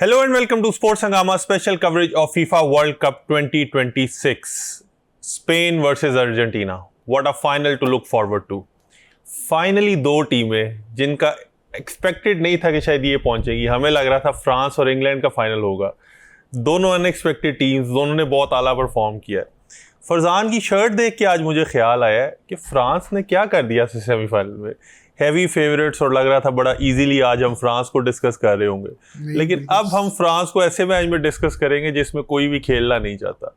Hello and welcome to Sports Hangama special coverage of FIFA World Cup 2026. Spain versus Argentina. What a final to look forward to. Finally दो टीमें जिनका expected नहीं था कि शायद ये पहुंचेगी. हमें लग रहा था फ्रांस और इंग्लैंड का फाइनल होगा. दोनों अनएक्सपेक्टेड टीम्स, दोनों ने बहुत आला परफॉर्म किया. फरजान की शर्ट देख के आज मुझे ख्याल आया कि फ्रांस ने क्या कर दिया सेमीफाइनल में. हैवी फेवरेट्स और लग रहा था बड़ा इजीली आज हम फ्रांस को डिस्कस कर रहे होंगे, लेकिन अब हम फ्रांस को ऐसे मैच में डिस्कस करेंगे जिसमें कोई भी खेलना नहीं चाहता.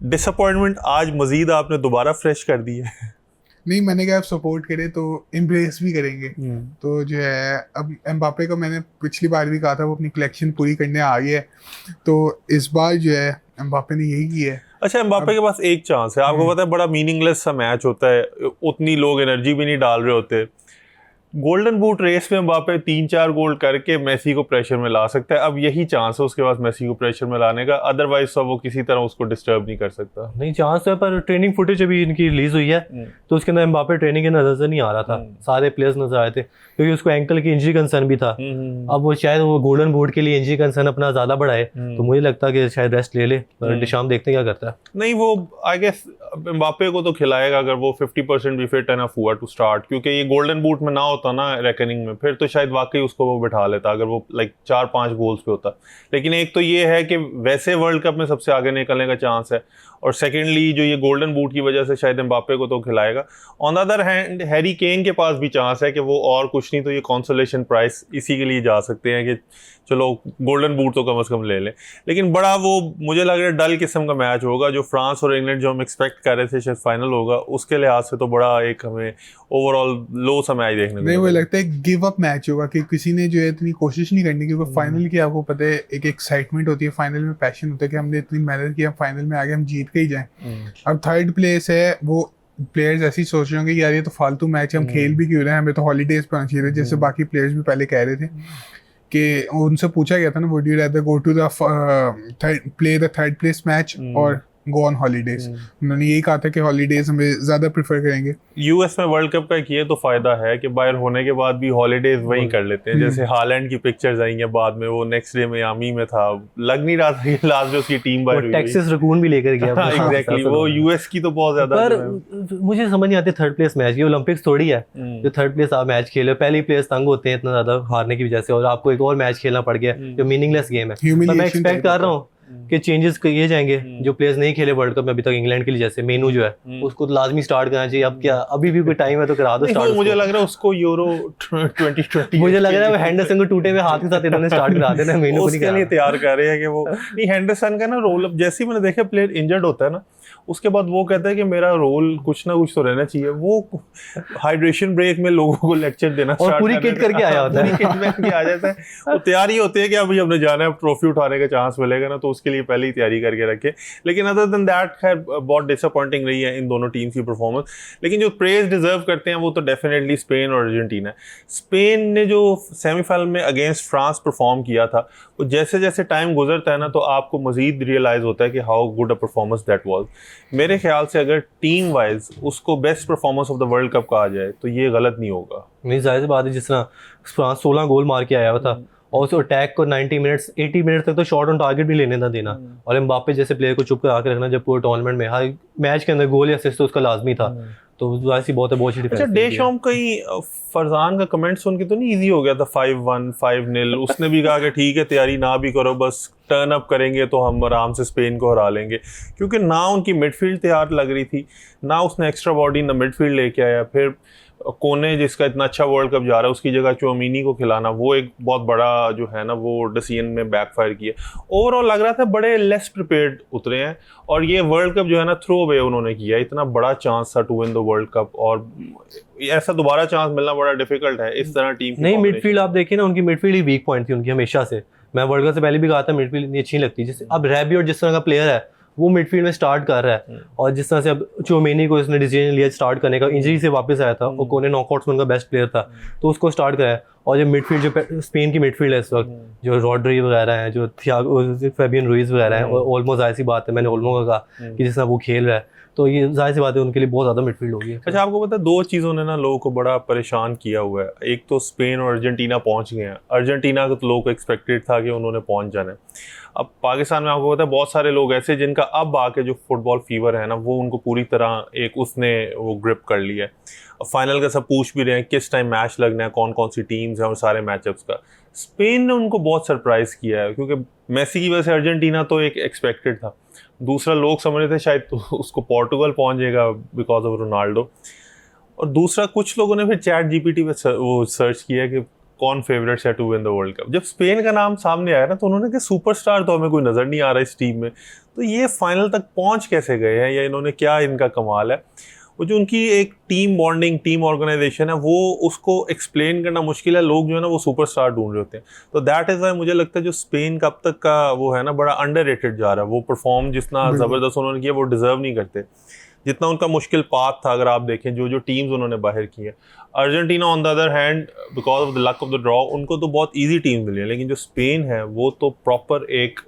डिसअपॉइंटमेंट आज मजीद आपने दोबारा फ्रेश कर दी है. नहीं, मैंने कहा आप सपोर्ट करें तो एम्ब्रेस भी करेंगे. तो जो है अब एम्बापे का मैंने पिछली बार भी कहा था वो अपनी कलेक्शन पूरी करने आ गया है, तो इस बार जो है एम्बापे ने यही किया है. अच्छा, एम्बापे के पास एक चांस है. आपको पता है बड़ा मीनिंगलेस सा मैच होता है, उतनी लोग एनर्जी भी नहीं डाल रहे होते. गोल्डन बूट रेस में एम्बापे 3-4 गोल करके मेसी को प्रेशर में ला सकता है. अब यही चांस है उसके पास मेसी को प्रेशर में लाने का, अदरवाइज तो वो किसी तरह उसको डिस्टर्ब नहीं कर सकता. नहीं, चांस है पर ट्रेनिंग फुटेज अभी इनकी रिलीज हुई है तो उसके अंदर एम्बापे ट्रेनिंग के नजर से नहीं आ रहा था. सारे प्लेयर्स नजर आए थे क्योंकि उसको एंकल की इंजरी कंसर्न भी था. अब वो शायद वो गोल्डन बूट के लिए इंजरी कंसर्न अपना ज्यादा बढ़ाए तो मुझे लगता है कि शायद रेस्ट ले ले. डिशाम देखते हैं क्या करता है. नहीं, वो आई गेस एम्बापे को तो खिलाएगा अगर वो 50% भी फिट एनफ हुआ टू स्टार्ट, क्योंकि ये गोल्डन बूट में ना होता ना रेकनिंग में, फिर तो शायद वाकई उसको वो बिठा लेता अगर वो लाइक 4-5 गोल्स पे होता. लेकिन एक तो ये है कि वैसे वर्ल्ड कप में सबसे आगे निकलने का चांस है, और सेकेंडली जो ये गोल्डन बूट की वजह से शायद एम्बापे को तो खिलाएगा. On the other hand Harry Kane के पास भी चांस है कि वो और कुछ नहीं तो ये कंसोलेशन प्राइस इसी के लिए जा सकते हैं कि चलो गोल्डन बूट तो कम से कम ले लें. लेकिन बड़ा वो मुझे लग रहा है डल किस्म का मैच होगा. जो फ्रांस और इंग्लैंड जो हम एक्सपेक्ट कर रहे थे शायद फाइनल होगा, उसके लिहाज से तो बड़ा एक हमें ओवरऑल लो सा मैच देखने को नहीं, वो लगता है गिव अप मैच होगा कि किसी ने जो है इतनी कोशिश नहीं करनी, क्योंकि फाइनल की आपको पता है एक एक्साइटमेंट होती है, फाइनल में पैशन होता है कि हमने इतनी मेहनत की, हम फाइनल में आगे हम जीत के ही जाएं. अब थर्ड प्लेस है, वो प्लेयर्स ऐसे ही सोच रहे होंगे यार ये तो फालतू मैच है, हम खेल भी क्यों रहे हैं, हमें तो हॉलीडेज पे आना चाहिए. जैसे बाकी प्लेयर्स भी पहले कह रहे थे कि उनसे पूछा गया था ना, would you rather go to the play the third place match और गो ऑन हॉलीडेज. उन्होंने यही कहा था कि हॉलीडेज हमें ज्यादा प्रेफर करेंगे. यूएस में वर्ल्ड कप का ये तो फायदा है कि बाहर होने के बाद भी हॉलीडेज वहीं कर लेते हैं. जैसे हालैंड की पिक्चर्स आई हैं बाद में, वो नेक्स्ट डे मियामी में था, लग नहीं रहा था कि लास्ट में उसकी टीम बाहर हुई. टेक्सास रकून भी लेकर गया. एग्जैक्टली, वो यूएस की तो बहुत ज्यादा. पर मुझे समझ नहीं आती थर्ड प्लेस मैच, ये ओलंपिक्स थोड़ी है जो थर्ड प्लेस आप मैच खेले. पहले प्लेयर्स तंग होते हैं इतना ज्यादा हारने की वजह से, और आपको एक और मैच खेलना पड़ गया जो मीनिंगलेस गेम है. मैं एक्सपेक्ट कर रहा हूँ कि चेंजेस किए जाएंगे. जो प्लेयर्स नहीं खेले वर्ल्ड कप में अभी तक इंग्लैंड के लिए, जैसे मेनू जो है उसको तो लाजमी स्टार्ट करना चाहिए. अब क्या अभी भी कोई टाइम है तो करा दो स्टार्ट. मुझे लग रहा है उसको यूरो 2020 मुझे लग रहा है वो हैंडरसन को टूटे हुए हाथ के साथ इन्होंने स्टार्ट करा देना. मेनू को नहीं उसके लिए तैयार कर रहे हैं कि वो नहीं. हैंडरसन का ना रोल, अब जैसे ही मैंने देखा प्लेयर इंजर्ड होता है ना, उसके बाद वो कहता है कि मेरा रोल कुछ ना कुछ तो रहना चाहिए. वो हाइड्रेशन ब्रेक में लोगों को लेक्चर देना और पूरी किट करके आया होता है. पूरी किट में करके आ जाता है. वो तैयारी होती है कि अभी हमने जाना है, ट्रॉफी उठाने का चांस मिलेगा ना, तो उसके लिए पहले ही तैयारी करके रखे. लेकिन अदर देन दैट खैर बहुत डिसअपॉइंटिंग रही है इन दोनों टीम्स की परफॉर्मेंस. लेकिन जो प्रेज डिजर्व करते हैं वो तो डेफिनेटली स्पेन और अर्जेंटीना है. स्पेन ने जो सेमीफाइनल में अगेंस्ट फ्रांस परफॉर्म किया था, वो जैसे जैसे टाइम गुजरता है ना तो आपको मजीद रियलाइज होता है कि how good a performance that was. मेरे ख्याल से अगर टीम वाइज उसको best performance of the world cup कहा जाए तो ये गलत नहीं होगा. नहीं, जाहिर सी बात है, जिस तरह फ्रांस 16 गोल मार के आया हुआ था और उस अटैक को 90 मिनट्स 80 मिनट तक तो शॉट ऑन टारगेट भी लेने था देना. और एम्बापे जैसे प्लेयर को चुप करा के रखना जब पूरे टूर्नामेंट में हर मैच के अंदर गोल या असिस्ट तो उसका लाजमी था. तो जाहिर सी बहुत अच्छी डिफेंस. अच्छा, डेशॉम कहीं फरजान का कमेंट सुन के तो नहीं इजी हो गया था 5-1 5-0? उसने भी कहा कि ठीक है तैयारी ना भी करो, बस टर्न अप करेंगे तो हम आराम से स्पेन को हरा लेंगे, क्योंकि ना उनकी मिडफील्ड तैयार लग रही थी, ना उसने एक्स्ट्रा बॉडी ना मिडफील्ड लेके आया. फिर कोने जिसका इतना अच्छा वर्ल्ड कप जा रहा है उसकी जगह चौमिनी को खिलाना, वो एक बहुत बड़ा जो है ना वो डिसीजन में बैकफायर किया. ओवरऑल लग रहा था बड़े लेस प्रिपेयर्ड उतरे हैं, और ये वर्ल्ड कप जो है ना थ्रो अवे उन्होंने किया. इतना बड़ा चांस था to win the world cup, और ऐसा दोबारा चांस मिलना बड़ा डिफिकल्ट है इस तरह टीम. नहीं, मिडफील्ड आप देखिए ना, उनकी मिडफील्ड ही वीक पॉइंट थी उनकी हमेशा से. मैं वर्ल्ड कप से पहले भी कहा था मिडफील्ड इतनी अच्छी लगती है. जैसे अब रैबी और जिस तरह का प्लेयर है वो मिडफील्ड में स्टार्ट कर रहा है, और जिस तरह से अब चोमेनी को इसने डिसीजन लिया स्टार्ट करने का, इंजरी से वापस आया था और कोने नॉकआउट्स में उनका बेस्ट प्लेयर था तो उसको स्टार्ट कराया. और जो मिडफील्ड जो स्पेन की मिडफील्ड है इस वक्त, जो रॉड्री वगैरह हैं, जो थियागो फैबियन रुइज वगैरह हैं, और ऑलमो जाहिर सी बात है, मैंने ऑलमो का कहा कि जिस तरह वो खेल रहा है तो ये जाहिर सी बात है उनके लिए बहुत ज़्यादा मिडफील्ड होगी। अच्छा, आपको पता है 2 चीज़ों ने ना लोगों को बड़ा परेशान किया हुआ है। एक तो स्पेन और अर्जेंटीना पहुंच गए हैं। अर्जेंटीना को तो लोगों को एक्सपेक्टेड था कि उन्होंने पहुंच जाना है। अब पाकिस्तान में आपको पता है बहुत सारे लोग ऐसे जिनका अब आके जो फुटबॉल फीवर है ना वो उनको पूरी तरह एक उसने वो ग्रिप कर लिया है। अब फाइनल का सब पूछ भी रहे हैं किस टाइम मैच लगना है, कौन कौन सी टीम्स हैं और सारे मैचअप्स का। स्पेन ने उनको बहुत सरप्राइज़ किया है क्योंकि मेसी की वजह से अर्जेंटीना तो एक एक्सपेक्टेड था। दूसरा लोग समझ रहे थे शायद तो उसको पोर्टुगल पहुंच जाएगा बिकॉज ऑफ रोनाल्डो। और दूसरा कुछ लोगों ने फिर चैट जीपीटी पे वो सर्च किया कि कौन फेवरेट्स है to win the world cup. जब स्पेन का नाम सामने आया ना तो उन्होंने कहा सुपरस्टार तो हमें कोई नज़र नहीं आ रहा इस टीम में, तो ये फाइनल तक पहुंच कैसे गए हैं या इन्होंने क्या इनका कमाल है। वो जो उनकी एक टीम बॉन्डिंग, टीम ऑर्गेनाइजेशन है, वो उसको एक्सप्लेन करना मुश्किल है। लोग जो है ना वो सुपरस्टार ढूंढ रहे होते हैं। तो दैट इज़ वाई मुझे लगता है जो स्पेन का अब तक का वो है ना बड़ा अंडररेटेड जा रहा है। वो परफॉर्म जितना ज़बरदस्त उन्होंने किया वो डिज़र्व नहीं करते जितना उनका मुश्किल पाथ था। अगर आप देखें जो टीम्स उन्होंने बाहर की है। Argentina on the other hand because of the luck of the draw उनको तो बहुत इजी टीम मिली है, लेकिन जो स्पेन है वो तो प्रॉपर एक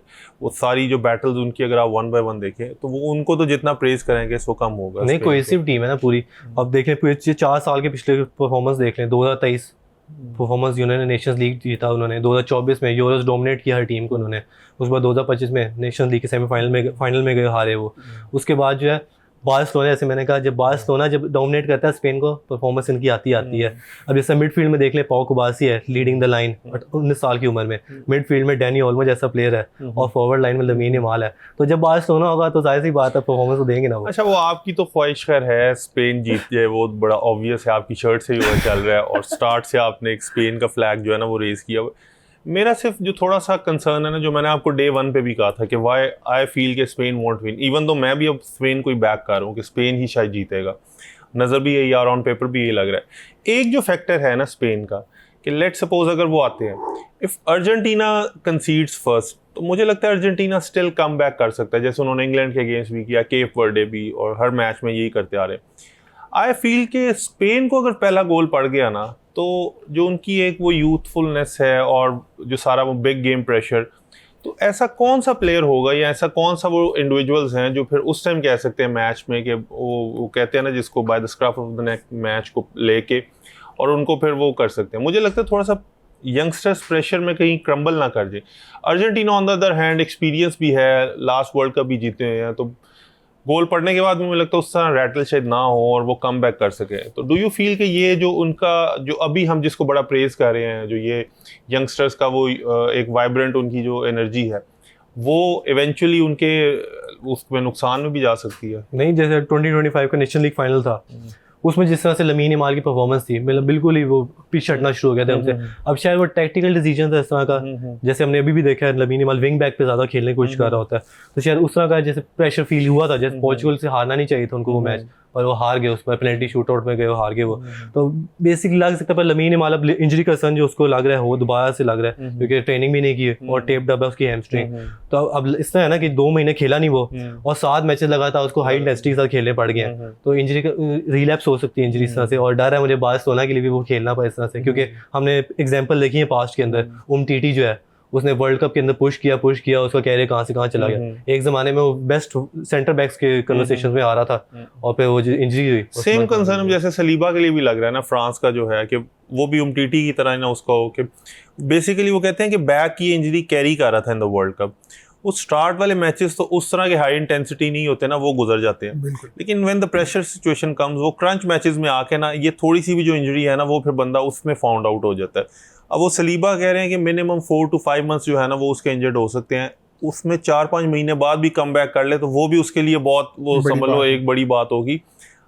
वो सारी जो बैटल्स उनकी अगर आप 1 बाय 1 देखें तो वो उनको तो जितना प्रेज करेंगे इसको कम होगा। नहीं, कोहेसिव टीम है ना पूरी। अब देख लें 4 साल के पिछले परफॉर्मेंस देख लें। 2023 परफॉर्मेंस जिन्होंने नेशंस लीग जीता, उन्होंने 2024 में यूरोस डोमिनेट किया हर टीम को उन्होंने। उसके बाद 2025 में नेशंस लीग के फाइनल में गए, हारे वो। उसके बाद जो है बार्सिलोना, जैसे मैंने कहा, जब बार्सिलोना जब डोमिनेट करता है स्पेन को, परफॉर्मेंस इनकी आती है। अब जैसे मिडफील्ड में देख लें, पाउ कुबार्सी है लीडिंग द लाइन 19 साल की उम्र में। मिडफील्ड में डैनी ओल्मो जैसा प्लेयर है और फॉरवर्ड लाइन में लमीन यमाल है। तो जब बार्सिलोना होगा तो जाहिर सी बात है परफॉर्मेंस तो देंगे ना वो। अच्छा, वो आपकी तो ख्वाहिश खैर है स्पेन जीत जाए, वो बड़ा ऑब्वियस है, आपकी शर्ट से ही वो चल रहा है और स्टार्ट से आपने एक स्पेन का फ्लैग जो है ना वो रेज किया। मेरा सिर्फ जो थोड़ा सा कंसर्न है ना, जो मैंने आपको डे 1 पे भी कहा था कि वाई आई फील कि स्पेन वॉन्ट विन, इवन तो मैं भी अब स्पेन को ही बैक कर रहा हूँ कि स्पेन ही शायद जीतेगा। नज़र भी यही आ रहा, ऑन पेपर भी यही लग रहा है। एक जो फैक्टर है ना स्पेन का कि लेट सपोज अगर वो आते हैं, इफ़ अर्जेंटीना कंसीड्स फर्स्ट तो मुझे लगता है अर्जेंटीना स्टिल कम बैक कर सकता है, जैसे उन्होंने इंग्लैंड के अगेंस्ट भी किया, केप वर्डे भी, और हर मैच में यही करते आ रहे हैं। आई फील कि स्पेन को अगर पहला गोल पड़ गया ना तो जो उनकी एक वो यूथफुलनेस है और जो सारा वो बिग गेम प्रेशर, तो ऐसा कौन सा प्लेयर होगा या ऐसा कौन सा वो इंडिविजुअल्स हैं जो फिर उस टाइम कह सकते हैं मैच में कि वो कहते हैं ना जिसको by the scruff of the neck match को लेके और उनको फिर वो कर सकते हैं। मुझे लगता है थोड़ा सा यंगस्टर्स प्रेशर में कहीं क्रम्बल ना कर जाए। Argentina on the other hand experience भी है, लास्ट वर्ल्ड कप भी जीते हुए हैं, तो गोल पड़ने के बाद मुझे लगता है उस तरह रैटल शायद ना हो और वो कम बैक कर सके। तो डू यू फील कि ये जो उनका जो अभी हम जिसको बड़ा प्रेज कर रहे हैं, जो ये यंगस्टर्स का वो एक वाइब्रेंट उनकी जो एनर्जी है, वो इवेंचुअली उनके उसमें नुकसान में भी जा सकती है? नहीं, जैसे 2025 का नेशनल लीग फाइनल था, उसमें जिस तरह से लमीन यमाल की परफॉर्मेंस थी, मतलब बिल्कुल ही वो पीछे हटना शुरू हो गया था हमसे। अब शायद वो टैक्टिकल डिसीजन था इस तरह का, जैसे हमने अभी भी देखा है लमीन यमाल विंग बैक पे ज़्यादा खेलने की कोशिश कर रहा होता है, तो शायद उस तरह का जैसे प्रेशर फील हुआ था। जैसे पोर्चुगल से हारना नहीं चाहिए था उनको वो मैच, पर वो हार गए, उसमें पेनल्टी शूट आउट में गए, वो हार गए वो। तो बेसिकली लग सकता है, पर लमीन यमाल अब इंजरी कंसर्न जो उसको लग रहा है वो दोबारा से लग रहा है, क्योंकि ट्रेनिंग भी नहीं की है और टेप्ड अप है उसकी हैमस्ट्रिंग। तो अब इस तरह है ना कि 2 महीने खेला नहीं वो और 7 मैचेस लगातार उसको हाई इंटेंसिटी के साथ खेलने पड़ गए हैं, तो इंजरी रिलैप्स हो सकती है इंजरी इस तरह से। और डर है मुझे बार्सिलोना के लिए भी वो खेलना पड़े इस तरह से, क्योंकि हमने एग्जाम्पल देखी है पास्ट के अंदर। उमटीटी जो है उसने वर्ल्ड कप के अंदर पुश किया, उसका कैरियर कहाँ से कहाँ चला गया। एक जमाने में वो बेस्ट सेंटर बैक्स के कन्वर्सेशन में आ रहा था और फिर वो जो इंजरी हुई। सेम कंसर्न जैसे सलीबा के लिए भी लग रहा है ना, फ्रांस का जो है कि वो भी उमटीटी की तरह ना उसका हो कि बेसिकली वो कहते हैं कि बैक की इंजरी कैरी कर रहा था इन द वर्ल्ड कप। वो स्टार्ट वाले मैचेस तो उस तरह के हाई इंटेंसिटी नहीं होते ना, वो गुजर जाते हैं। लेकिन when the pressure situation comes, वो क्रंच मैचेस में आके ना ये थोड़ी सी भी जो इंजरी है ना वो फिर बंदा उसमें फाउंड आउट हो जाता है। अब वो सलीबा कह रहे हैं कि मिनिमम 4 to 5 मंथ्स जो है ना वो उसके इंजर्ड हो सकते हैं, उसमें 4-5 महीने बाद भी कम बैक कर ले तो वो भी उसके लिए बहुत वो समझ लो एक बड़ी बात होगी।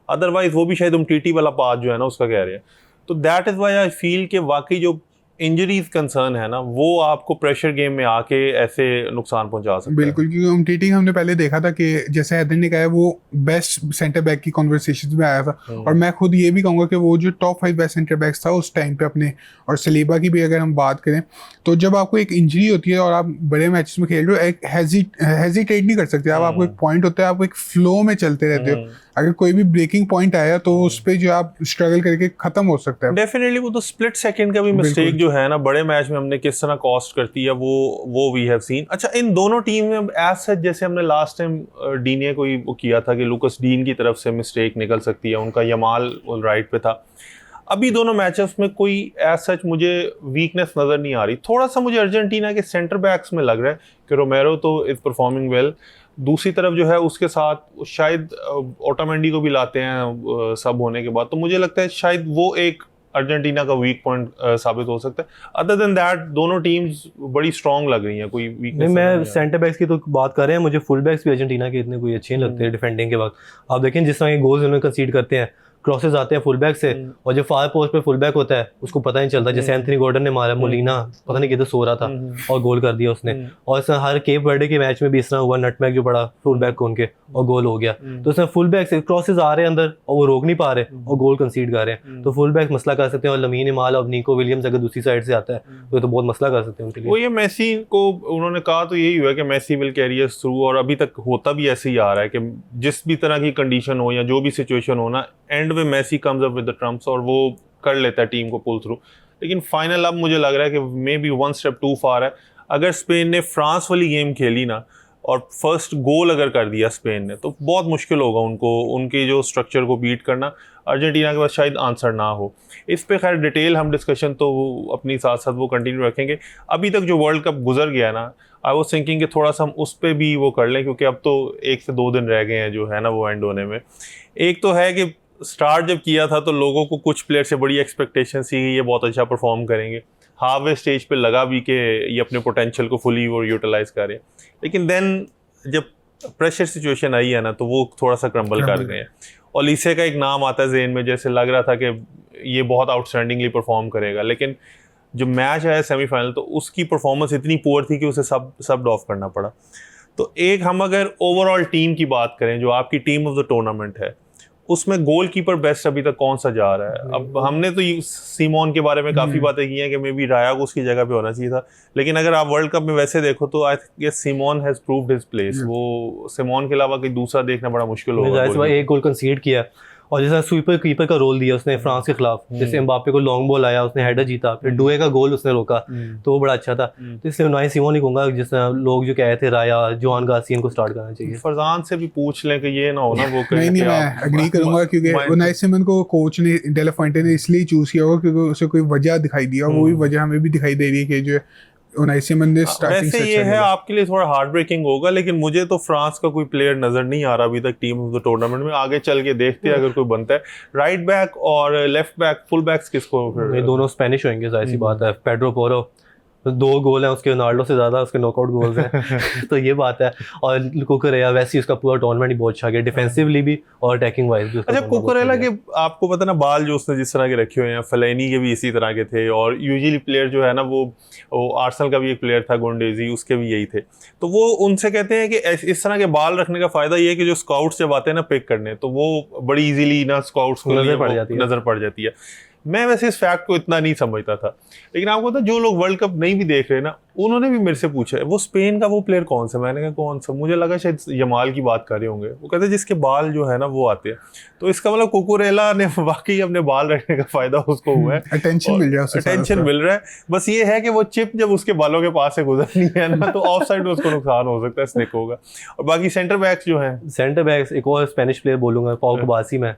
अदरवाइज वो भी शायद उमटीटी वाला पाथ जो है ना उसका कह रहे हैं। तो that is why I feel कि वाकई जो इंजरीज कंसर्न है ना वो आपको प्रेशर गेम में आके ऐसे नुकसान पहुंचा सकता है। बिल्कुल, क्योंकि उमटीटी हमने पहले देखा था कि जैसे हैदर ने कहा है वो बेस्ट सेंटर बैक की कॉन्वर्सेशन में आया था, और मैं खुद ये भी कहूँगा कि वो जो टॉप 5 बेस्ट सेंटर बैक्स था उस टाइम पे अपने, और सलीबा की भी अगर हम बात करें तो जब आपको एक इंजरी होती है और आप बड़े मैचेस में खेल रहे हो, एक हेजिटेट नहीं कर सकते आप। आपको एक पॉइंट होता है, आप एक फ्लो में चलते रहते हो, अगर कोई भी ब्रेकिंग पॉइंट आया तो उस पर जो आप स्ट्रगल करके खत्म हो सकता है। डेफिनेटली वो तो स्प्लिट सेकंड का भी मिस्टेक जो जो है ना बड़े मैच में हमने किस तरह कॉस्ट करती है वो वी हैव सीन। अच्छा, इन दोनों टीम में एज सच जैसे हमने लास्ट टाइम डीने को ही वो किया था कि लुकस डीन की तरफ से मिस्टेक निकल सकती है, उनका यमाल राइट पे था। अभी दोनों मैचेस में कोई एज सच मुझे वीकनेस नज़र नहीं आ रही। थोड़ा सा मुझे अर्जेंटीना के सेंटर बैक्स में लग रहा है कि रोमेरो तो इज़ परफॉर्मिंग वेल, दूसरी तरफ जो है उसके साथ शायद ओटामेंडी को भी लाते हैं सब होने के बाद, तो मुझे लगता है शायद वो एक अर्जेंटीना का वीक पॉइंट साबित हो सकता है। अदर देन दैट दोनों टीम्स बड़ी स्ट्रांग लग रही हैं, कोई वीकनेस नहीं। मैं सेंटर बैक्स की तो बात कर रहे हैं, मुझे फुल बैक्स भी अर्जेंटीना के इतने कोई अच्छे नहीं लगते डिफेंडिंग के वक्त। आप देखें जिस तरह के गोल्स उन्होंने कंसीड करते हैं, क्रॉसेस आते हैं फुल बैक से, और जो फार पोस्ट पे फुल बैक होता है उसको पता नहीं चलता। जैसे एंथनी गॉर्डन ने मारा, मोलिना पता नहीं किधर सो रहा था और गोल कर दिया उसने। और इसमें हर केप वर्डे के मैच में भी इस तरह हुआ, नटमैग जो पड़ा फुल बैक को उनके और गोल हो गया। तो इसमें फुल बैक से क्रॉसेस आ रहे हैं अंदर और वो रोक नहीं पा रहे और गोल कंसीड कर रहे हैं, तो फुल बैक मसला कर सकते हैं। और लमीन इमाल और निको विलियम्स अगर दूसरी साइड से आता है तो बहुत मसला कर सकते हैं उनके लिए। वो ये मेसी को उन्होंने कहा तो यही हुआ कि Messi will carry us through, और अभी तक होता भी ऐसे ही आ रहा है कि जिस भी तरह की कंडीशन हो या जो भी सिचुएशन हो ना, एंड में Messi comes up with the trumps और वो कर लेता है टीम को पुल थ्रू। लेकिन फाइनल अब मुझे लग रहा है कि may be one step too far है। अगर स्पेन ने फ्रांस वाली गेम खेली ना और फर्स्ट गोल अगर कर दिया स्पेन ने, तो बहुत मुश्किल होगा उनको उनके जो स्ट्रक्चर को बीट करना। अर्जेंटीना के पास शायद आंसर ना हो। इस पे खैर डिटेल हम डिस्कशन तो अपनी साथ साथ वो कंटिन्यू रखेंगे। अभी तक जो वर्ल्ड कप गुजर गया ना, आई वाज थिंकिंग कि थोड़ा सा हम उस पर भी वो कर लें, क्योंकि अब तो 1 से 2 दिन रह गए हैं जो है ना वो एंड होने में। एक तो है कि स्टार्ट जब किया था तो लोगों को कुछ प्लेयर से बड़ी एक्सपेक्टेशन थी ये बहुत अच्छा परफॉर्म करेंगे, हाफ वे स्टेज पे लगा भी कि ये अपने पोटेंशियल को फुली वो यूटिलाइज करें, लेकिन देन जब प्रेशर सिचुएशन आई है ना तो वो थोड़ा सा क्रम्बल कर गए हैं। और लीसे का एक नाम आता है जेन में, जैसे लग रहा था कि ये बहुत आउटस्टैंडिंगली परफॉर्म करेगा, लेकिन जो मैच आया सेमीफाइनल तो उसकी परफॉर्मेंस इतनी पुअर थी कि उसे सब ऑफ करना पड़ा। तो एक हम अगर ओवरऑल टीम की बात करें, जो आपकी टीम ऑफ द टूर्नामेंट है, उसमें गोलकीपर बेस्ट अभी तक कौन सा जा रहा है? अब हमने तो सीमोन के बारे में काफ़ी बातें की हैं कि मे बी राया को उसकी जगह पे होना चाहिए था, लेकिन अगर आप वर्ल्ड कप में वैसे देखो तो I think Simone has proved his place. वो सीमोन के अलावा कोई दूसरा देखना बड़ा मुश्किल होगा। एक गोल कंसीड किया और जैसा स्वीपर कीपर का रोल दिया उसने फ्रांस के खिलाफ, जैसे एम्बापे को लॉन्ग बॉल आया उसने हेडर जीता, फिर डुए का गोल उसने रोका, तो वो बड़ा अच्छा था। तो इसलिए उनाई सिमोन ही कहूँगा, जिस लोग जो कहे थे राया जोआन गार्सिया को स्टार्ट करना चाहिए। फरजान से भी पूछ लें कि ये ना हो ना वो नहीं मैं एग्री करूंगा, क्योंकि उनाई सिमोन को कोच ने डे ला फुएंटे ने इसलिए चूज किया होगा क्योंकि उसे कोई वजह दिखाई दी, और वो भी वजह हमें भी दिखाई दे रही है कि जो उनाई सिमोन ने स्टार्टिंग से वैसे ये है आपके लिए थोड़ा हार्ट ब्रेकिंग होगा, लेकिन मुझे तो फ्रांस का कोई प्लेयर नजर नहीं आ रहा अभी तक टीम ऑफ द टूर्नामेंट में। आगे चल के देखते हैं अगर कोई बनता है। राइट बैक और लेफ्ट बैक, फुल बैक्स किसको? ये दोनों स्पेनिश होंगे, जाहिर सी बात है। पेड्रो पोरो 2 गोल हैं उसके, रोनाल्डो से ज़्यादा उसके नॉकआउट गोल्स हैं तो ये बात है। और कुकुरेला वैसे ही उसका पूरा टूर्नामेंट ही बहुत अच्छा गया, डिफेंसिवली भी और अटैकिंग वाइज भी। अच्छा, कुकुरेला के आपको पता ना बाल जो उसने जिस तरह के रखे हुए हैं, फेलेनी के भी इसी तरह के थे, और यूजुअली प्लेयर जो है ना वो आर्सेनल का भी एक प्लेयर था गुंडेजी, उसके भी यही थे। तो वो उनसे कहते हैं कि इस तरह के बाल रखने का फायदा ये है कि जो स्काउट्स जब आते हैं ना पिक करने, तो वो बड़ी इजीली ना स्काउट्स को नजर पड़ जाती है। मैं वैसे इस फैक्ट को इतना नहीं समझता था, लेकिन आपको पता जो लोग वर्ल्ड कप नहीं भी देख रहे ना, उन्होंने भी मेरे से पूछा है वो स्पेन का वो प्लेयर कौन सा। मैंने कहा कौन सा? मुझे लगा शायद यमाल की बात कर रहे होंगे। वो कहते जिसके बाल जो है ना वो आते हैं। तो इसका मतलब कुकुरेला ने वाकई अपने बाल रखने का फायदा उसको हुआ है, अटेंशन मिल रहा है। बस ये है कि वो चिप जब उसके बालों के पास से गुजरनी है ना तो ऑफ साइड में उसको नुकसान हो सकता है, स्निक होगा। और बाकी सेंटर बैक्स जो है, सेंटर बैक्स एक और स्पेनिश प्लेयर बोलूंगा, पॉल कुबासी में।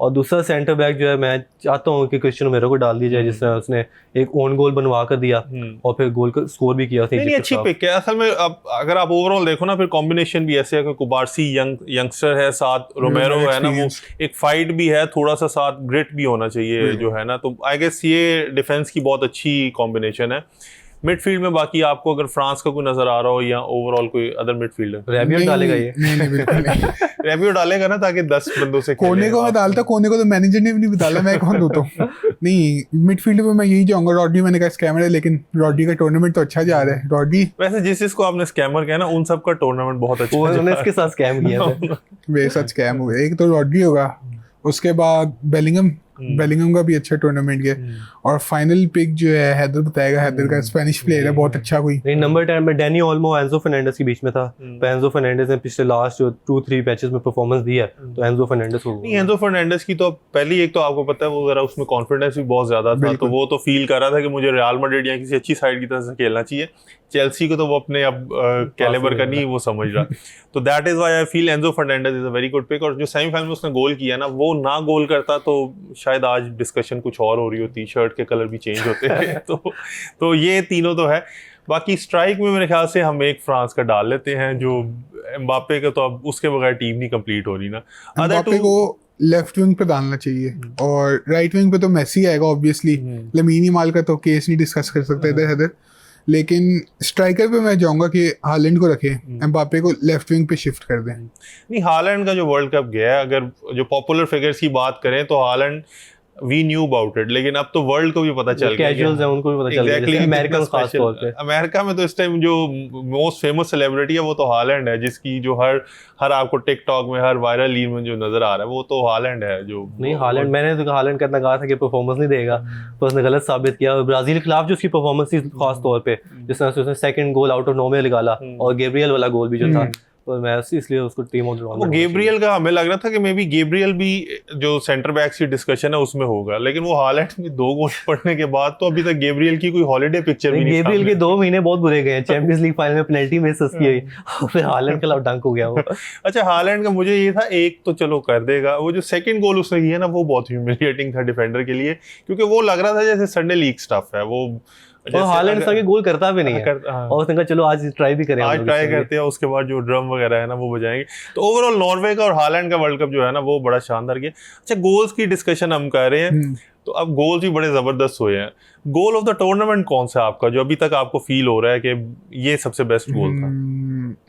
और दूसरा सेंटर बैक जो है मैं चाहता हूँ कि क्रिस्टियानो रोमेरो को डाल दिया जाए, जिसने उसने एक ओन गोल बनवा कर दिया और फिर गोल का स्कोर भी किया। नहीं, अच्छी पिक है असल में। अब अगर आप ओवरऑल देखो ना, फिर कॉम्बिनेशन भी ऐसे है कि कुबारसी यंगस्टर है, साथ रोमेरो है ना, वो एक फाइट भी है, थोड़ा सा साथ ग्रिट भी होना चाहिए जो है ना। तो आई गेस ये डिफेंस की बहुत अच्छी कॉम्बिनेशन है। मिडफील्ड में बाकी आपको अगर फ्रांस का कोई नजर आ रहा हो या ओवरऑल कोई अदर मिडफील्डर? रैबियो डालेगा ये? नहीं बिल्कुल नहीं। रैबियो डालेगा ना ताकि 10 बंदों से कोने को मैं डालता, कोने को तो मैनेजर ने भी नहीं डाला, मैं कौन दूता हूँ। नहीं, मिडफील्ड में मैं यही जाऊंगा। रॉड्री मैंने कहा स्कैमर है, लेकिन रॉड्री का टूर्नामेंट तो अच्छा जा रहा है। रॉड्री वैसे जिसको आपने स्कैमर कहा ना, उन सब का टूर्नामेंट बहुत अच्छा है। उन्होंने इसके साथ स्कैम किया था। वे सच स्कैम हुए। एक तो रॉड्री होगा, उसके बाद बेलिंगम बेलिंगम का भी अच्छा टूर्नामेंट गया, और फाइनल पिक जो है हैदर बताएगा, हैदर का स्पेनिश प्लेयर है बहुत अच्छा कोई। नहीं, नंबर 10 में डैनी ओल्मो एंजो फर्नांडिस के बीच में था, पर एंजो फर्नांडिस ने पिछले लास्ट जो 2-3 मैचेस में परफॉर्मेंस दी है, तो एंजो फर्नांडिस को नहीं, एंजो फर्नांडिस की तो पहली एक तो आपको पता है वो जरा उसमें कॉन्फिडेंस भी बहुत ज्यादा था, तो वो तो फील कर रहा था कि मुझे रियल मैड्रिड या किसी अच्छी साइड की तरफ से खेलना चाहिए। चेल्सी को तो वो अपने अब कैलिबर का नहीं वो समझ रहा, तो that is why I feel Enzo Fernandez is a very good pick. और जो सेमीफाइनल में उसने गोल किया ना, वो ना गोल करता तो शायद आज डिस्कशन कुछ और हो रही होती, शर्ट के कलर भी चेंज होते तो ये तीनों तो है। बाकी स्ट्राइक में मेरे ख्याल से हम एक फ्रांस का डाल लेते हैं, जो एम्बापे का तो अब उसके बगैर टीम नहीं कंप्लीट हो रही ना। एम्बापे को लेफ्ट विंग पे डालना चाहिए, और राइट विंग पे तो मेसी आएगा ऑब्वियसली। लमीन यमाल का तो केस नहीं डिस्कस कर सकते इधर उधर, लेकिन स्ट्राइकर पे मैं जाऊंगा कि हालैंड को रखें, एम्बापे को लेफ्ट विंग पे शिफ्ट कर दें। नहीं, हालैंड का जो वर्ल्ड कप गया है, अगर जो पॉपुलर फिगर्स की बात करें तो Holland we knew about it, लेकिन अब तो वर्ल्ड को भी पता चल गया, कैजुअल्स हैं उनको भी पता चल गया, जैसे अमेरिकन खास तौर पे। अमेरिका में तो इस टाइम जो मोस्ट फेमस सेलिब्रिटी है वो तो हालैंड है, जिसकी जो हर आपको टिकटॉक में हर वायरल रील में जो नजर आ रहा है वो तो हालैंड है। जो नहीं, हालैंड, मैंने तो हालैंड का इतना कहा था कि परफॉर्मेंस नहीं देगा, पर उसने गलत साबित किया। ब्राजील के खिलाफ जो उसकी परफॉर्मेंस थी खास तौर पे, जिस तरह से उसने सेकंड गोल आउट ऑफ 9 में निकाला, और गैब्रियल वाला गोल भी जो था, तो मैं इसलिए उसको team of the tournament. Gabriel का हमें लग रहा था कि मे बी गैब्रियल भी जो सेंटर बैक्स की डिस्कशन है उसमें होगा, लेकिन वो हालैंड में 2 गोल पड़ने के बाद तो अभी तक गैब्रियल की कोई हॉलीडे पिक्चर भी नहीं। गैब्रियल के 2 महीने बहुत बुरे गए हैं, चैंपियंस लीग फाइनल में पेनल्टी मिस की हुई, फिर हालैंड के खिलाफ डंक हो गया वो। अच्छा, हालैंड का मुझे ये था, एक तो चलो कर देगा, वो जो सेकंड गोल उसने किया ना वो बहुत ह्यूमिलिएटिंग था डिफेंडर के लिए, क्योंकि वो लग रहा था जैसे संडे लीग स्टफ है वो, और हालैंड सर के गोल करता भी नहीं है, और उसने कहा चलो आज ट्राई भी करें, आज ट्राई करते हैं, उसके बाद जो ड्रम वगैरह है ना वो बजाएंगे। तो ओवरऑल नॉर्वे का और हालैंड का वर्ल्ड कप जो है ना वो बड़ा शानदार गया। अच्छा, गोल्स की डिस्कशन हम कर रहे हैं, तो अब गोल्स भी बड़े जबरदस्त हुए हैं। गोल ऑफ द टूर्नामेंट कौन सा आपका, जो अभी तक आपको फील हो रहा है कि ये सबसे बेस्ट गोल था?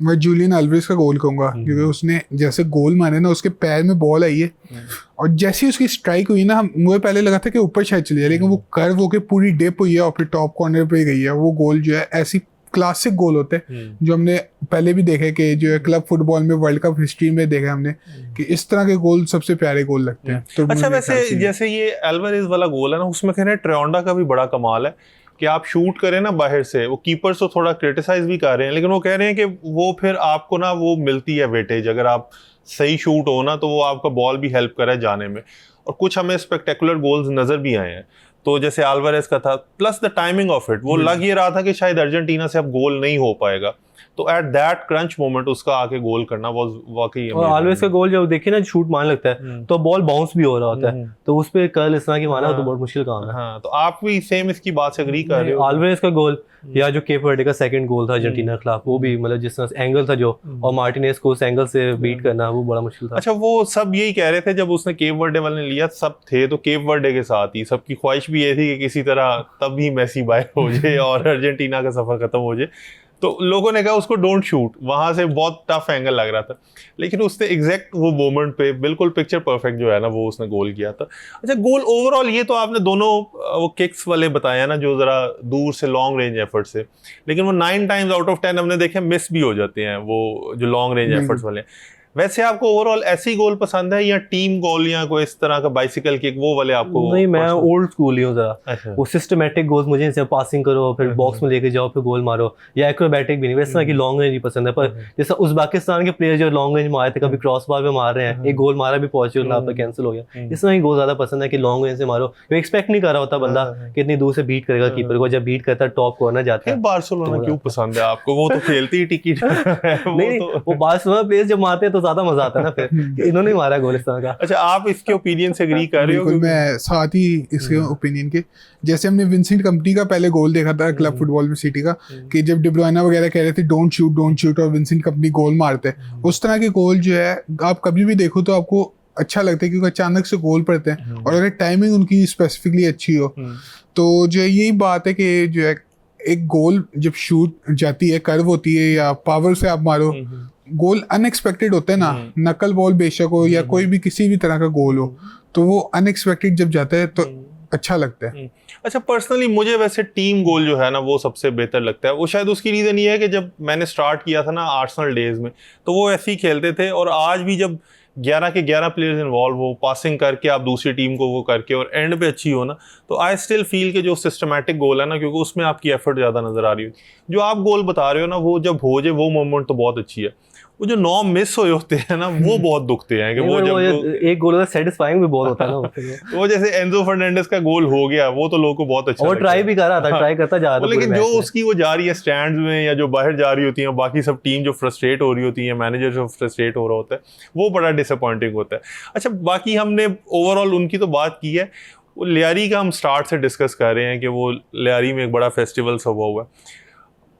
मैं जूलियन अल्वारेज का गोल कहूंगा, क्योंकि उसने जैसे गोल मारे ना, उसके पैर में बॉल आई है, और जैसे ही उसकी स्ट्राइक हुई ना, मुझे पहले लगा था कि ऊपर शायद चली जाए, लेकिन वो कर्व होके पूरी डिप हुई है और फिर टॉप कॉर्नर पे गई है। वो गोल जो है ऐसी क्लासिक गोल होते हैं जो हमने पहले भी देखे कि जो है क्लब फुटबॉल में वर्ल्ड कप हिस्ट्री में देखे हमने, कि इस तरह के गोल सबसे प्यारे गोल लगते हैं। तो अच्छा, वैसे जैसे ये अल्वारेज वाला गोल है ना, उसमें कह रहे हैं ट्रेंडा का भी बड़ा कमाल है कि आप शूट करें ना बाहर से, वो कीपर से थोड़ा क्रिटिसाइज भी कर रहे हैं, लेकिन वो कह रहे हैं कि वो फिर आपको ना वो मिलती है वेटेज, अगर आप सही शूट हो ना तो वो आपका बॉल भी हेल्प करे जाने में, और कुछ हमें स्पेक्टेकुलर गोल्स नजर भी आए हैं। तो जैसे अल्वारेज का था, plus the timing of it, वो लग ये रहा था कि शायद अर्जेंटीना से अब गोल नहीं हो पाएगा, तो एट दैट क्रंच मोमेंट उसका आके गोल करना वाज वाकई और ऑलवेज का गोल जब देखिए ना शूट मान लगता है तो बॉल बाउंस भी हो रहा होता है, तो उस पे कर्ल इस तरह की मारना तो बहुत मुश्किल काम है। हाँ, तो आप भी सेम इसकी बात से एग्री कर रहे हो? ऑलवेज का गोल या जो केप वर्डे का सेकंड गोल था अर्जेंटीना के खिलाफ, वो भी मतलब जिस तरह से एंगल था जो, और मार्टिनेज को उस एंगल से बीट करना वो बड़ा मुश्किल था। अच्छा, वो सब यही कह रहे थे जब उसने केप वर्डे वाले ने लिया, सब थे तो केप वर्डे के साथ ही, सबकी ख्वाहिश भी ये थी कि किसी तरह तब ही मेसी बाहर हो जाए और अर्जेंटीना का सफर खत्म हो जाए। तो लोगों ने कहा उसको डोंट शूट, वहां से बहुत टफ एंगल लग रहा था, लेकिन उसने एग्जैक्ट वो मोमेंट पे बिल्कुल पिक्चर परफेक्ट जो है ना वो उसने गोल किया था। अच्छा, गोल ओवरऑल ये तो आपने दोनों वो किक्स वाले बताया ना जो जरा दूर से लॉन्ग रेंज एफर्ट से, लेकिन वो 9 टाइम्स आउट ऑफ 10 हमने देखे मिस भी हो जाते हैं वो जो लॉन्ग रेंज एफर्ट्स वाले। वैसे आपको ओवरऑल ऐसी गोल पसंद है या टीम गोल या कोई इस तरह का बाइसिकल किक वो वाले आपको? नहीं, मैं ओल्ड स्कूल ही हूँ जरा। अच्छा। वो सिस्टमैटिक गोल्स मुझे इनसे पासिंग करो फिर बॉक्स में लेके जाओ फिर गोल मारो, या एक्रोबैटिक भी नहीं, वैसे तरह की लॉन्ग रेंज ही पसंद है। पर जैसा उज़्बेकिस्तान के प्लेयर जो लॉन्ग रेंज मारे थे, कभी क्रॉस बार पे मार रहे हैं, एक गोल मारा भी पोर्चुगल आपका कैंसिल हो गया, इस तरह की गोल ज्यादा पसंद है कि लॉन्ग रेंज से मारो। वो एक्सपेक्ट नहीं कर रहा होता बंदा कि इतनी दूर से बीट करेगा कीपर को, जब बीट करता है टॉप कॉर्नर जाता है। बार्सिलोना क्यों पसंद है आपको? वो तो खेलती ही टिकट नहीं, वो बार्सिलोना प्लेयर्स जब मारते हैं तो ज्यादा मजा आता है ना, फिर इन्होंने मारा गोल इस तरह का। अच्छा, आप इसके ओपिनियन से एग्री कर रहे हो? मैं साथ ही इसके ओपिनियन के, जैसे हमने विंसेंट कंपनी का पहले गोल देखा था क्लब फुटबॉल में सिटी का, कि जब डी ब्रुयना वगैरह कह रहे थे डोंट शूट और विंसेंट कंपनी गोल मारते, उस तरह के गोल जो है आप कभी भी देखो तो आपको अच्छा लगता है, क्योंकि अचानक से गोल पड़ते हैं और अगर टाइमिंग उनकी स्पेसिफिकली अच्छी हो तो जो यही बात है कि जो है एक गोल जब शूट जाती है, कर्व होती है या पावर से आप मारो, गोल अनएक्सपेक्टेड होता है ना, नकल बॉल बेशक हो या कोई भी किसी भी तरह का गोल हो, तो वो अनएक्सपेक्टेड जब जाता है तो अच्छा लगता है। अच्छा, पर्सनली मुझे वैसे टीम गोल जो है ना वो सबसे बेहतर लगता है। वो शायद उसकी रीज़न ये है कि जब मैंने स्टार्ट किया था ना आर्सेनल डेज में, तो वो ऐसे ही खेलते थे, और आज भी जब 11 के 11 प्लेयर्स इन्वॉल्व हो, पासिंग करके आप दूसरी टीम को वो करके और एंड पे अच्छी हो ना, तो आई स्टिल फील कि जो सिस्टमैटिक गोल है ना, क्योंकि उसमें आपकी एफर्ट ज़्यादा नज़र आ रही है। जो आप गोल बता रहे हो ना, वो जब हो जाए वो मोमेंट तो बहुत अच्छी है। वो जो 9 मिस हुए होते हैं ना, वो बहुत दुखते हैं कि वो जब एक गोल होता है सेटिस्फाइंग भी बहुत होता है ना। वो जैसे एंजो फर्नांडिस का गोल हो गया, वो तो लोगों को बहुत अच्छा वो ट्राई भी कर रहा था, ट्राई करता जा रहा था, लेकिन जो उसकी वो जा रही है स्टैंड्स में या जो बाहर जा रही होती है, बाकी सब टीम जो फ्रस्ट्रेट हो रही होती है, मैनेजर जो फ्रस्ट्रेट हो रहा होता है, वो बड़ा डिसअपॉइंटिंग होता है। अच्छा, बाकी हमने ओवरऑल उनकी तो बात की है। वो लियारी का हम स्टार्ट से डिस्कस कर रहे हैं कि वो लियारी में एक बड़ा फेस्टिवल सा हुआ है।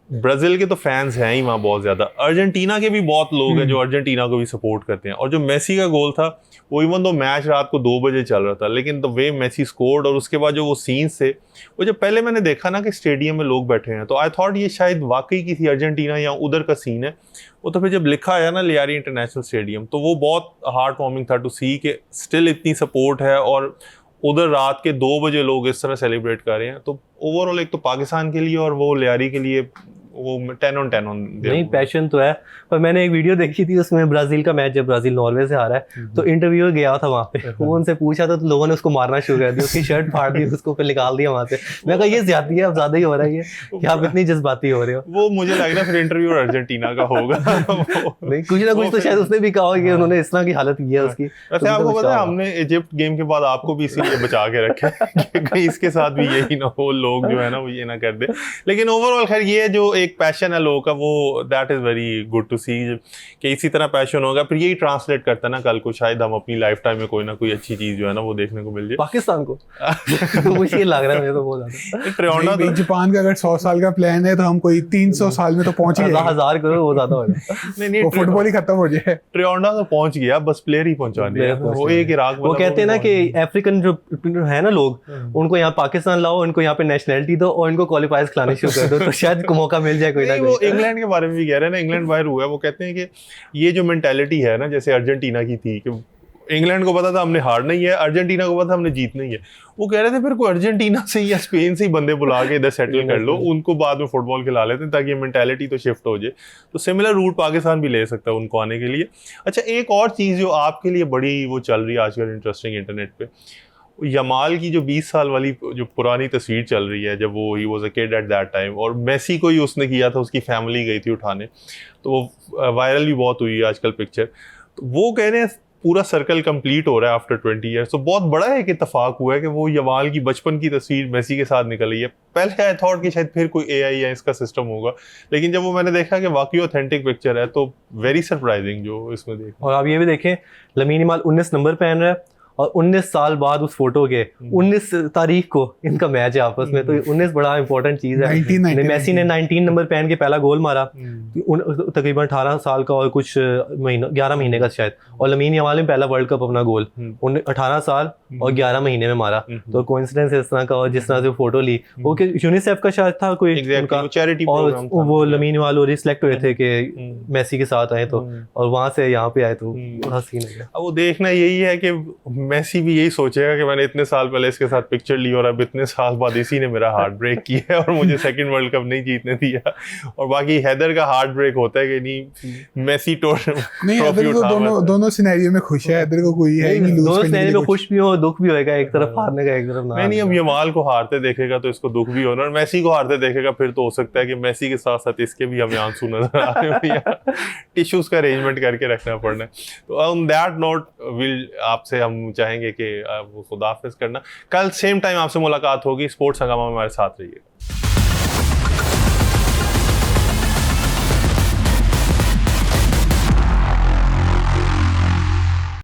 ब्राज़ील के तो फैंस हैं ही वहाँ बहुत ज़्यादा, अर्जेंटीना के भी बहुत लोग हैं जो अर्जेंटीना को भी सपोर्ट करते हैं। और जो मेसी का गोल था, वो इवन तो मैच रात को 2 बजे चल रहा था, लेकिन द वे मेसी स्कोर्ड और उसके बाद जो वो सीन्स थे, वो जब पहले मैंने देखा ना कि स्टेडियम में लोग बैठे हैं, तो आई थॉट ये शायद वाकई की थी अर्जेंटीना या उधर का सीन है। वो तो फिर जब लिखा है ना लियारी इंटरनेशनल स्टेडियम, तो वो बहुत हार्ट वार्मिंग था टू सी कि स्टिल इतनी सपोर्ट है और उधर रात के 2 बजे लोग इस तरह सेलिब्रेट कर रहे हैं। तो ओवरऑल एक तो पाकिस्तान के लिए और वो लियारी के लिए वो 10 on 10 नहीं, पैशन तो है। पर मैंने एक वीडियो देखी थी, उसमें ब्राजील का मैच, जब ब्राजील नॉर्वे से हारा है, तो इंटरव्यूअर गया था वहाँ पे, वो उनसे पूछा था, तो लोगों ने उसको मारना शुरू कर दिया, उसकी शर्ट फाड़ दी, उसको फिर निकाल दिया वहाँ से। मैं कहा ये ज्यादती है, अब ज्यादा ही हो रहा है ये, कि आप इतनी जज्बाती हो रहे हो। वो मुझे लग रहा है फिर इंटरव्यूअर अर्जेंटिना का होगा। नहीं, कुछ ना कुछ तो शायद उसने भी कहा कि उन्होंने इस तरह की हालत की है उसकी। वैसे आपको पता है, हमने इजिप्ट गेम के बाद आपको भी इसीलिए बचा के रखा है कि कहीं इसके साथ भी यही ना हो, लोग जो है ना वो ये ना कर दे। लेकिन ओवरऑल खैर ये जो एक पैशन है लोगों का, वो that is very good to see कि इसी तरह पैशन होगा, फिर यही ट्रांसलेट करता है ना कल को शायद हम अपनी लाइफ टाइम में कोई ना कोई अच्छी चीज जो है ना वो देखने को मिल जाए पाकिस्तान को। मुझे लग रहा है मुझे तो बहुत ज्यादा। ट्रियोंडा तो जापान का अगर 100 साल का प्लान है तो हम कोई 300 साल में तो पहुंच ही गए। 1000 करो वो ज्यादा हो जाए। नहीं वो फुटबॉल ही खत्म हो जाए। ट्रियोंडा तो पहुंच गया, बस प्लेयर ही पहुंचाने हैं। वो एक इराक, वो कहते हैं ना कि अफ्रीकन जो है ना लोग, उनको यहाँ पाकिस्तान लाओ, उनको यहाँ पे नेशनलिटी दो और इनको क्वालिफायर्स खिलाने शुरू कर दो, तो शायद मौका मिल जाए कोई ना कोई। वो इंग्लैंड के बारे में भी कह रहे हैं ना, इंग्लैंड बाहर हुआ है, वो कहते हैं कि ये जो मेंटालिटी है ना, जैसे अर्जेंटीना की थी कि इंग्लैंड को पता था हमने हारना ही है, अर्जेंटीना को पता था हमने जीतना ही है। वो कह रहे थे फिर कोई अर्जेंटीना से या स्पेन से ही बंदे बुला के इधर सेटल कर लो, उनको बाद में फुटबॉल खिला लेते हैं ताकि मेंटालिटी तो शिफ्ट हो जाए। तो सिमिलर रूट पाकिस्तान भी ले सकता है उनको आने के लिए। अच्छा, एक और चीज़ जो आपके लिए बड़ी वो चल रही है आजकल इंटरेस्टिंग इंटरनेट पे, यमाल की जो 20 साल वाली जो पुरानी तस्वीर चल रही है, जब वो he was a kid at that time, और मेसी को ही उसने किया था, उसकी फैमिली गई थी उठाने, तो वो वायरल भी बहुत हुई है आजकल पिक्चर। तो वो कह रहे हैं पूरा सर्कल कंप्लीट हो रहा है आफ्टर 20 ईयर्स। तो बहुत बड़ा एक इत्तेफाक हुआ है कि वो यमाल की बचपन की तस्वीर मेसी के साथ निकल रही है। पहले आई थॉट कि शायद फिर कोई AI या इसका सिस्टम होगा, लेकिन जब वो मैंने देखा कि वाकई ऑथेंटिक पिक्चर है, तो वेरी सरप्राइजिंग जो इसमें देखा। और आप ये भी देखें, लमीन यमाल 19 नंबर पहन रहा है और 19 साल बाद उस फोटो के 19 तारीख को इनका मैच है आपस में, तो 19 बड़ा इंपॉर्टेंट चीज है। 19, मेसी ने 19 नंबर पहन के पहला गोल मारा, तकरीबन 18 साल का और कुछ महीना 11 महीने का शायद, और लमीन यमाल ने पहला वर्ल्ड कप अपना गोल 18 साल और 11 महीने में मारा। तो कोइंसिडेंस इस तरह का, और जिस तरह से फोटो ली वो कि यूनिसेफ का शायद था कोई उनका चैरिटी प्रोग्राम था, और वो लमीन यमाल और सिलेक्ट हुए थे कि मेसी के साथ आए, तो और वहां से यहाँ पे आए, तो बड़ा सीन है। अब वो देखना यही है कि मेसी भी यही सोचेगा कि मैंने इतने साल पहले इसके साथ पिक्चर ली और अब इतने साल बाद इसी ने मेरा हार्ट ब्रेक किया है और मुझे सेकंड वर्ल्ड कप नहीं जीतने दिया। और बाकी हैदर का हार्ट ब्रेक होता है कि नहीं मेसी नहीं, हैदर को दोनों सिनेरियो में खुश है, हैदर को कोई है नहीं, दोनों सिनेरियो में खुश भी हो, दुख भी होएगा, एक तरफ हारने का एक तरफ ना। नहीं, अब यमाल को हारते देखेगा तो इसको दुख भी होना, और मेसी को हारते देखेगा फिर तो हो सकता है कि मेसी के साथ साथ इसके भी हमें आंसू नजर आ रहे हो, टिश्यूज का अरेंजमेंट करके रखना पड़ना है। तो ऑन दैट नोट विल आपसे हम चाहेंगे कि वो खुदाफिज करना। कल सेम टाइम आपसे मुलाकात होगी। स्पोर्ट्स हंगामा में हमारे साथ रहिए।